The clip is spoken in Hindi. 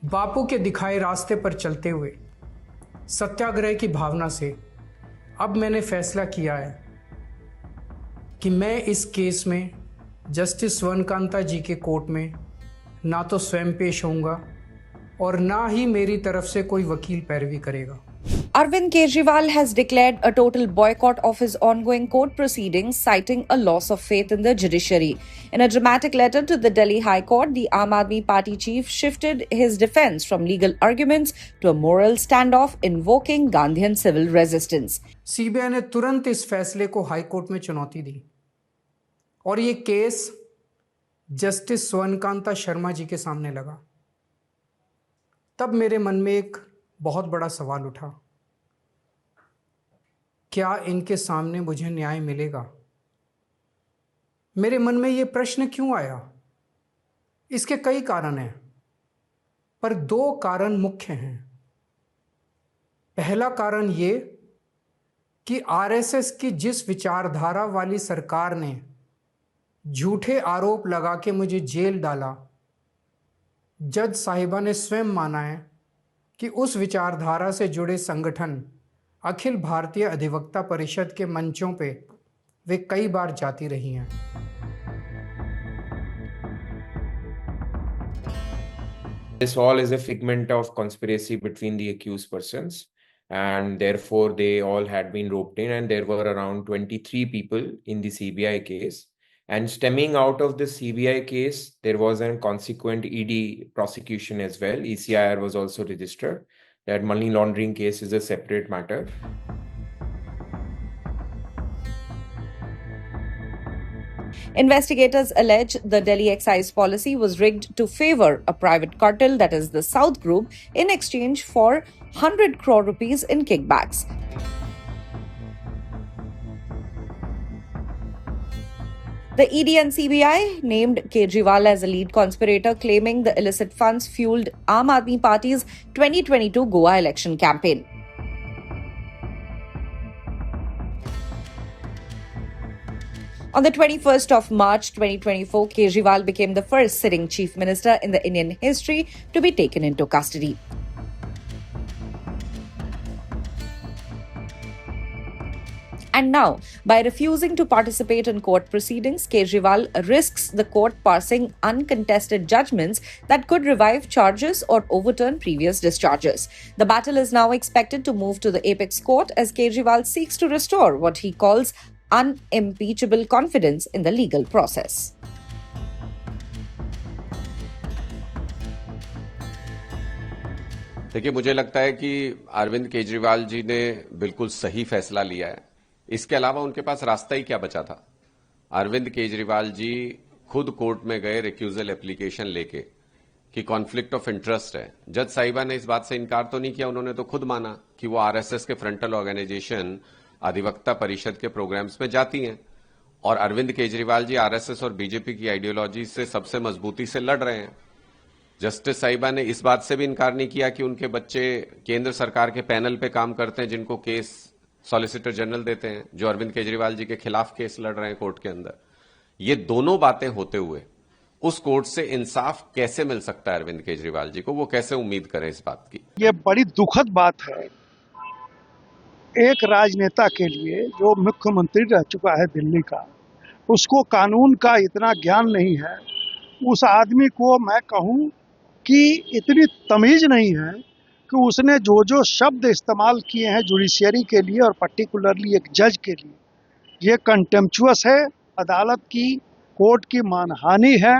बापू के दिखाए रास्ते पर चलते हुए सत्याग्रह की भावना से अब मैंने फैसला किया है कि मैं इस केस में जस्टिस स्वर्णकांता जी के कोर्ट में ना तो स्वयं पेश होऊंगा और ना ही मेरी तरफ से कोई वकील पैरवी करेगा। Arvind Kejriwal has declared a total boycott of his ongoing court proceedings, citing a loss of faith in the judiciary. In a dramatic letter to the Delhi High Court, the Aam Aadmi Party chief shifted his defense from legal arguments to a moral standoff, invoking Gandhian civil resistance. CBI ने तुरंत इस फैसले को हाई कोर्ट में चुनौती दी और ये केस जस्टिस स्वर्णकांता शर्मा जी के सामने लगा। तब मेरे मन में एक बहुत बड़ा सवाल उठा, क्या इनके सामने मुझे न्याय मिलेगा? मेरे मन में ये प्रश्न क्यों आया? इसके कई कारण हैं, पर दो कारण मुख्य हैं। पहला कारण ये कि आरएसएस की जिस विचारधारा वाली सरकार ने झूठे आरोप लगा के मुझे जेल डाला, जज साहिबा ने स्वयं माना है कि उस विचारधारा से जुड़े संगठन अखिल भारतीय अधिवक्ता परिषद के मंचों पे वे कई बार जाती रही हैं। This all is a figment of conspiracy between the accused persons, and therefore they all had been roped in, and there were around 23 people in the CBI case. And stemming out of the CBI case, there was a consequent ED prosecution as well. ECIR was also registered. That money laundering case is a separate matter. Investigators allege the Delhi excise policy was rigged to favor a private cartel, that is the South Group, in exchange for 100 crore rupees in kickbacks. The ED and CBI named Kejriwal as a lead conspirator, claiming the illicit funds fueled Aam Aadmi Party's 2022 Goa election campaign. On the 21st of March 2024, Kejriwal became the first sitting chief minister in the Indian history to be taken into custody. And now, by refusing to participate in court proceedings, Kejriwal risks the court passing uncontested judgments that could revive charges or overturn previous discharges. The battle is now expected to move to the apex court as Kejriwal seeks to restore what he calls unimpeachable confidence in the legal process. देखिए, मुझे लगता है कि अरविंद केजरीवाल जी ने बिल्कुल सही फैसला लिया है। इसके अलावा उनके पास रास्ता ही क्या बचा था? अरविंद केजरीवाल जी खुद कोर्ट में गए रिक्यूजल एप्लीकेशन लेके कि कॉन्फ्लिक्ट ऑफ इंटरेस्ट है। जज साहिबा ने इस बात से इनकार तो नहीं किया, उन्होंने तो खुद माना कि वो आरएसएस के फ्रंटल ऑर्गेनाइजेशन अधिवक्ता परिषद के प्रोग्राम्स में जाती हैं और अरविंद केजरीवाल जी आरएसएस और बीजेपी की आइडियोलॉजी से सबसे मजबूती से लड़ रहे हैं। जस्टिस साहिबा ने इस बात से भी इनकार नहीं किया कि उनके बच्चे केंद्र सरकार के पैनल पे काम करते हैं, जिनको केस सॉलिसिटर जनरल देते हैं, जो अरविंद केजरीवाल जी के खिलाफ केस लड़ रहे हैं कोर्ट के अंदर। ये दोनों बातें होते हुए उस कोर्ट से इंसाफ कैसे मिल सकता है अरविंद केजरीवाल जी को? वो कैसे उम्मीद करें इस बात की? ये बड़ी दुखद बात है एक राजनेता के लिए जो मुख्यमंत्री रह चुका है दिल्ली का, उसको कानून का इतना ज्ञान नहीं है। उस आदमी को मैं कहूं कि इतनी तमीज नहीं है कि उसने जो शब्द इस्तेमाल किए हैं जुडिशियरी के लिए और पर्टिकुलरली एक जज के लिए, ये कंटेम्पचुअस है, अदालत की, कोर्ट की मानहानि है